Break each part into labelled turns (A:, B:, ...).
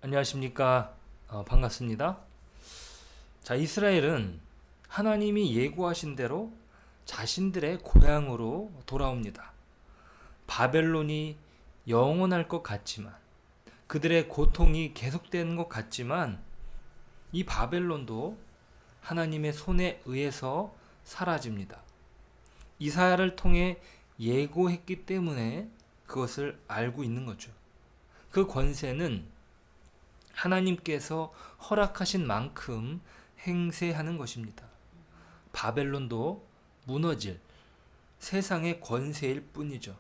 A: 안녕하십니까. 반갑습니다. 자, 이스라엘은 하나님이 예고하신 대로 자신들의 고향으로 돌아옵니다. 바벨론이 영원할 것 같지만, 그들의 고통이 계속되는 것 같지만, 이 바벨론도 하나님의 손에 의해서 사라집니다. 이사야를 통해 예고했기 때문에 그것을 알고 있는 거죠. 그 권세는 하나님께서 허락하신 만큼 행세하는 것입니다. 바벨론도 무너질 세상의 권세일 뿐이죠.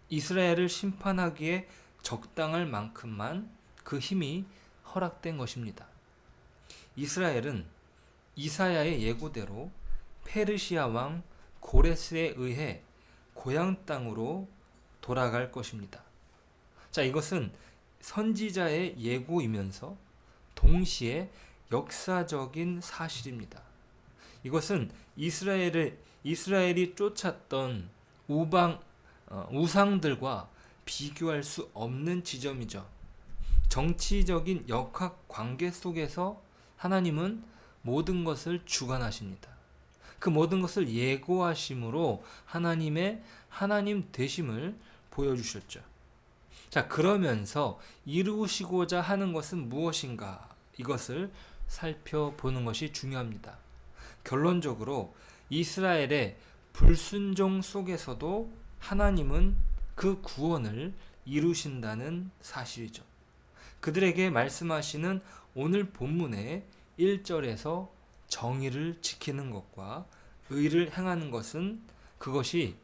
A: 이스라엘을 심판하기에 적당할 만큼만 그 힘이 허락된 것입니다. 이스라엘은 이사야의 예고대로 페르시아 왕 고레스에 의해 고향 땅으로 돌아갈 것입니다. 자, 이것은 선지자의 예고이면서 동시에 역사적인 사실입니다. 이것은 이스라엘이 쫓았던 우상들과 비교할 수 없는 지점이죠. 정치적인 역학 관계 속에서 하나님은 모든 것을 주관하십니다. 그 모든 것을 예고하심으로 하나님의 하나님 되심을 보여주셨죠. 자, 그러면서 이루시고자 하는 것은 무엇인가? 이것을 살펴보는 것이 중요합니다. 결론적으로 이스라엘의 불순종 속에서도 하나님은 그 구원을 이루신다는 사실이죠. 그들에게 말씀하시는 오늘 본문의 1절에서 정의를 지키는 것과 의를 행하는 것은 그것이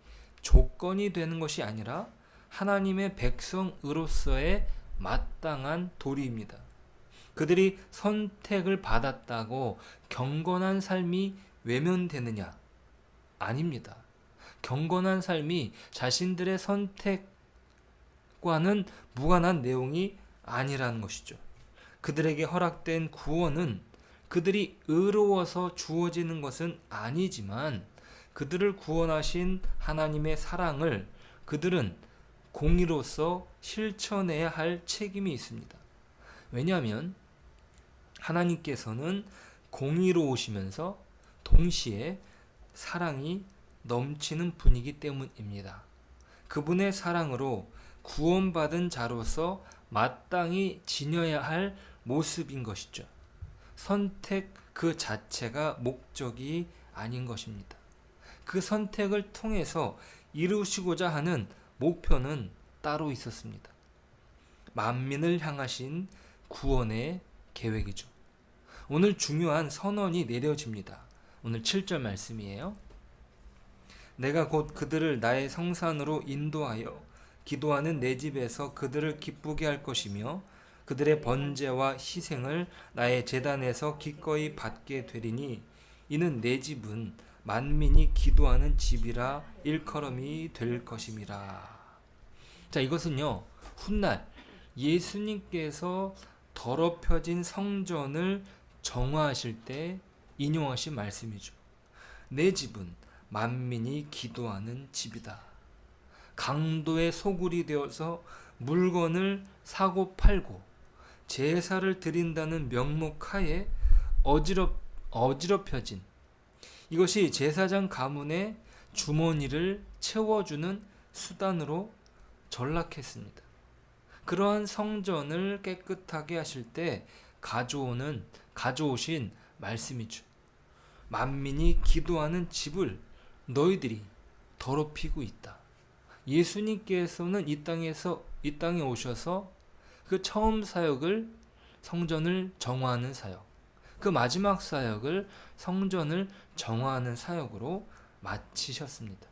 A: 조건이 되는 것이 아니라 하나님의 백성으로서의 마땅한 도리입니다. 그들이 선택을 받았다고 경건한 삶이 외면되느냐? 아닙니다. 경건한 삶이 자신들의 선택과는 무관한 내용이 아니라는 것이죠. 그들에게 허락된 구원은 그들이 의로워서 주어지는 것은 아니지만 그들을 구원하신 하나님의 사랑을 그들은 공의로서 실천해야 할 책임이 있습니다. 왜냐하면 하나님께서는 공의로우시면서 동시에 사랑이 넘치는 분이기 때문입니다. 그분의 사랑으로 구원받은 자로서 마땅히 지녀야 할 모습인 것이죠. 선택 그 자체가 목적이 아닌 것입니다. 그 선택을 통해서 이루시고자 하는 목표는 따로 있었습니다. 만민을 향하신 구원의 계획이죠. 오늘 중요한 선언이 내려집니다. 오늘 7절 말씀이에요. 내가 곧 그들을 나의 성산으로 인도하여 기도하는 내 집에서 그들을 기쁘게 할 것이며 그들의 번제와 희생을 나의 제단에서 기꺼이 받게 되리니 이는 내 집은 만민이 기도하는 집이라 일컬음이 될 것임이라. 자, 이것은요, 훗날 예수님께서 더럽혀진 성전을 정화하실 때 인용하신 말씀이죠. 내 집은 만민이 기도하는 집이다. 강도의 소굴이 되어서 물건을 사고 팔고 제사를 드린다는 명목하에 어지럽혀진 이것이 제사장 가문의 주머니를 채워주는 수단으로 전락했습니다. 그러한 성전을 깨끗하게 하실 때 가져오신 말씀이죠. 만민이 기도하는 집을 너희들이 더럽히고 있다. 예수님께서는 이 땅에 오셔서 그 처음 사역을 성전을 정화하는 사역, 그 마지막 사역을 성전을 정화하는 사역으로 마치셨습니다.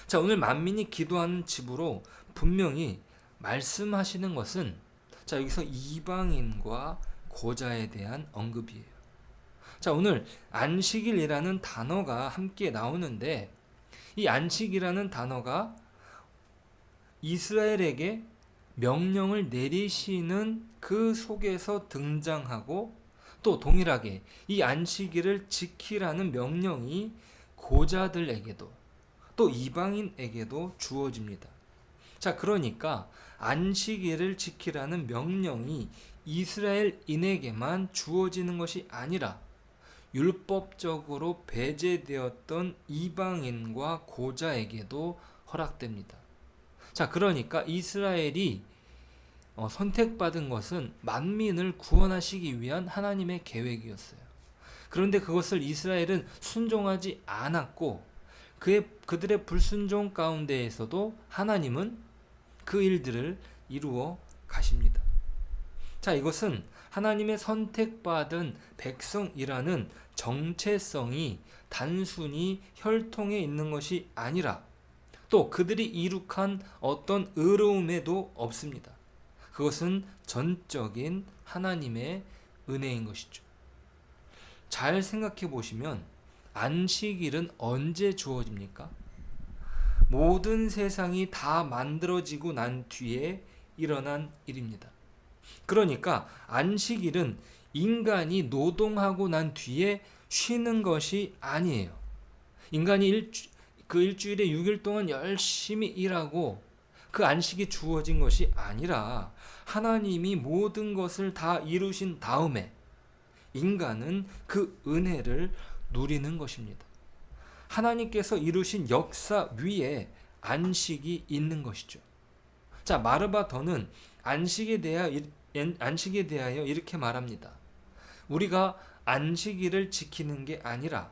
A: 자, 오늘 만민이 기도하는 집으로 분명히 말씀하시는 것은 자, 여기서 이방인과 고자에 대한 언급이에요. 자, 오늘 안식일이라는 단어가 함께 나오는데 이 안식이라는 단어가 이스라엘에게 명령을 내리시는 그 속에서 등장하고 또 동일하게 이 안식일을 지키라는 명령이 고자들에게도 또 이방인에게도 주어집니다. 자, 그러니까 안식일을 지키라는 명령이 이스라엘인에게만 주어지는 것이 아니라 율법적으로 배제되었던 이방인과 고자에게도 허락됩니다. 자, 그러니까 이스라엘이 선택받은 것은 만민을 구원하시기 위한 하나님의 계획이었어요. 그런데 그것을 이스라엘은 순종하지 않았고 그들의 불순종 가운데에서도 하나님은 그 일들을 이루어 가십니다. 자, 이것은 하나님의 선택받은 백성이라는 정체성이 단순히 혈통에 있는 것이 아니라 또 그들이 이룩한 어떤 의로움에도 없습니다. 그것은 전적인 하나님의 은혜인 것이죠. 잘 생각해 보시면 안식일은 언제 주어집니까? 모든 세상이 다 만들어지고 난 뒤에 일어난 일입니다. 그러니까 안식일은 인간이 노동하고 난 뒤에 쉬는 것이 아니에요. 인간이 그 일주일에 6일 동안 열심히 일하고 그 안식이 주어진 것이 아니라 하나님이 모든 것을 다 이루신 다음에 인간은 그 은혜를 누리는 것입니다. 하나님께서 이루신 역사 위에 안식이 있는 것이죠. 자, 마르바더는 안식에 대하여 이렇게 말합니다. 우리가 안식일을 지키는 게 아니라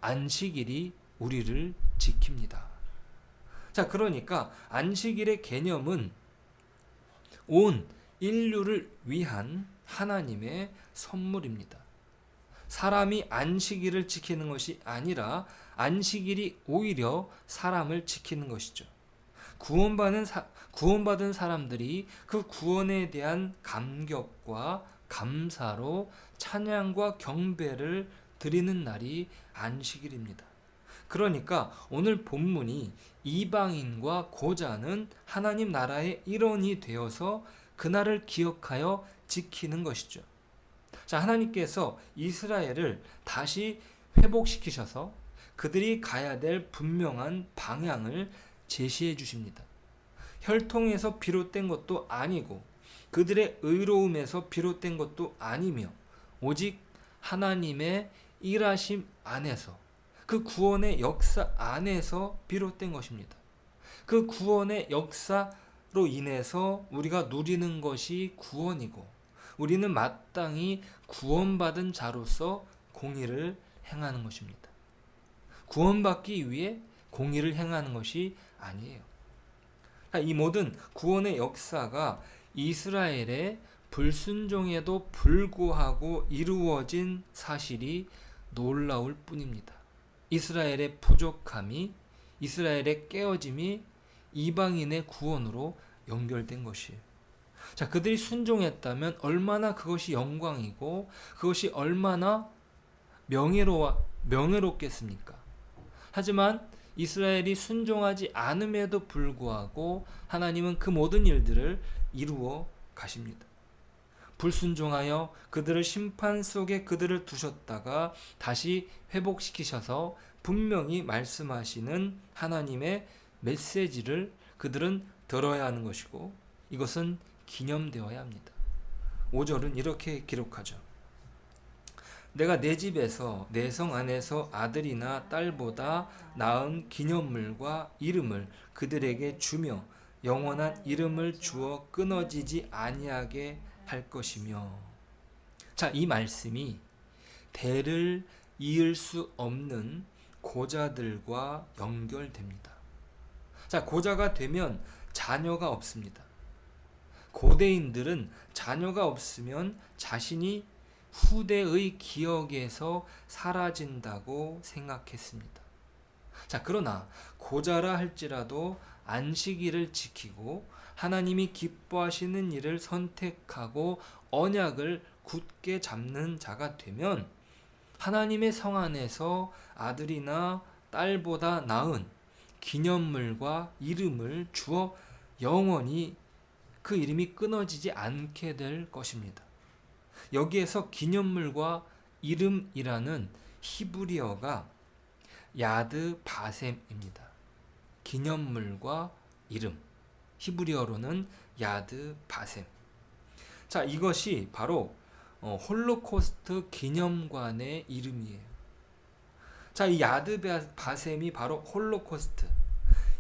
A: 안식일이 우리를 지킵니다. 자, 그러니까 안식일의 개념은 온 인류를 위한 하나님의 선물입니다. 사람이 안식일을 지키는 것이 아니라 안식일이 오히려 사람을 지키는 것이죠. 구원받은 사람들이 그 구원에 대한 감격과 감사로 찬양과 경배를 드리는 날이 안식일입니다. 그러니까 오늘 본문이 이방인과 고자는 하나님 나라의 일원이 되어서 그날을 기억하여 지키는 것이죠. 자, 하나님께서 이스라엘을 다시 회복시키셔서 그들이 가야 될 분명한 방향을 제시해 주십니다. 혈통에서 비롯된 것도 아니고 그들의 의로움에서 비롯된 것도 아니며 오직 하나님의 일하심 안에서 그 구원의 역사 안에서 비롯된 것입니다. 그 구원의 역사로 인해서 우리가 누리는 것이 구원이고 우리는 마땅히 구원받은 자로서 공의를 행하는 것입니다. 구원받기 위해 공의를 행하는 것이 아니에요. 이 모든 구원의 역사가 이스라엘의 불순종에도 불구하고 이루어진 사실이 놀라울 뿐입니다. 이스라엘의 부족함이, 이스라엘의 깨어짐이 이방인의 구원으로 연결된 것이에요. 자, 그들이 순종했다면 얼마나 그것이 영광이고 그것이 얼마나 명예롭겠습니까? 하지만 이스라엘이 순종하지 않음에도 불구하고 하나님은 그 모든 일들을 이루어 가십니다. 불순종하여 그들을 심판 속에 그들을 두셨다가 다시 회복시키셔서 분명히 말씀하시는 하나님의 메시지를 그들은 들어야 하는 것이고 이것은 기념되어야 합니다. 5절은 이렇게 기록하죠. 내가 내 집에서 내 성 안에서 아들이나 딸보다 나은 기념물과 이름을 그들에게 주며 영원한 이름을 주어 끊어지지 아니하게 할 것이며. 자, 이 말씀이 대를 이을 수 없는 고자들과 연결됩니다. 자, 고자가 되면 자녀가 없습니다. 고대인들은 자녀가 없으면 자신이 후대의 기억에서 사라진다고 생각했습니다. 자, 그러나 고자라 할지라도 안식일을 지키고 하나님이 기뻐하시는 일을 선택하고 언약을 굳게 잡는 자가 되면 하나님의 성 안에서 아들이나 딸보다 나은 기념물과 이름을 주어 영원히 그 이름이 끊어지지 않게 될 것입니다. 여기에서 기념물과 이름이라는 히브리어가 야드 바셈입니다. 기념물과 이름, 히브리어로는 야드 바셈. 자, 이것이 바로 홀로코스트 기념관의 이름이에요. 자, 이 야드 바셈이 바로 홀로코스트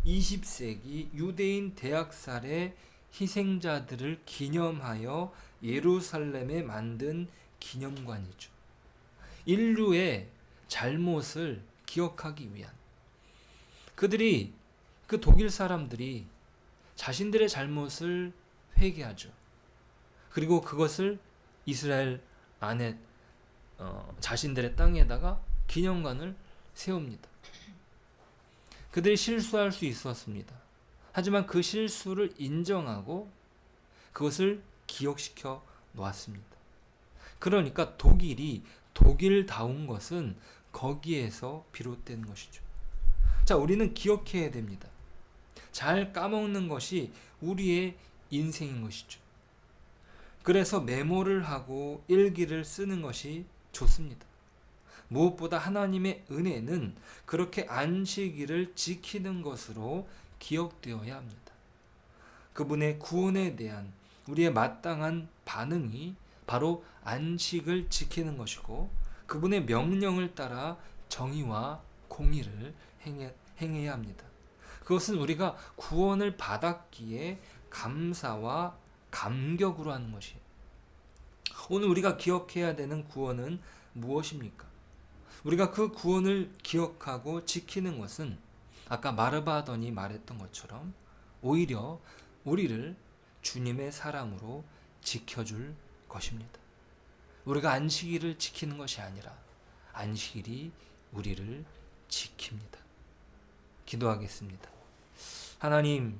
A: 20세기 유대인 대학살의 희생자들을 기념하여 예루살렘에 만든 기념관이죠. 인류의 잘못을 기억하기 위한, 그들이, 그 독일 사람들이 자신들의 잘못을 회개하죠. 그리고 그것을 이스라엘 안에 자신들의 땅에다가 기념관을 세웁니다. 그들이 실수할 수 있었습니다. 하지만 그 실수를 인정하고 그것을 기억시켜 놓았습니다. 그러니까 독일이 독일다운 것은 거기에서 비롯된 것이죠. 자, 우리는 기억해야 됩니다. 잘 까먹는 것이 우리의 인생인 것이죠. 그래서 메모를 하고 일기를 쓰는 것이 좋습니다. 무엇보다 하나님의 은혜는 그렇게 안식일을 지키는 것으로 기억되어야 합니다. 그분의 구원에 대한 우리의 마땅한 반응이 바로 안식을 지키는 것이고, 그분의 명령을 따라 정의와 공의를 행해야 합니다. 그것은 우리가 구원을 받았기에 감사와 감격으로 하는 것이에요. 오늘 우리가 기억해야 되는 구원은 무엇입니까? 우리가 그 구원을 기억하고 지키는 것은 아까 마르바더니 말했던 것처럼 오히려 우리를 주님의 사랑으로 지켜줄 것입니다. 우리가 안식일을 지키는 것이 아니라 안식일이 우리를 지킵니다. 기도하겠습니다. 하나님,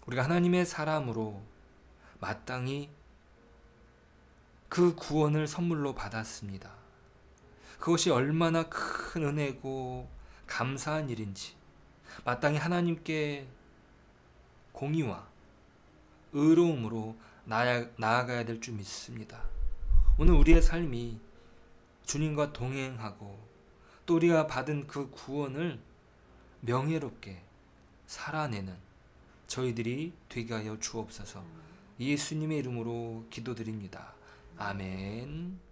A: 우리가 하나님의 사람으로 마땅히 그 구원을 선물로 받았습니다. 그것이 얼마나 큰 은혜고 감사한 일인지 마땅히 하나님께 공의와 의로움으로 나아가야 될 줄 믿습니다. 오늘 우리의 삶이 주님과 동행하고 또 우리가 받은 그 구원을 명예롭게 살아내는 저희들이 되게 하여 주옵소서. 예수님의 이름으로 기도드립니다. 아멘.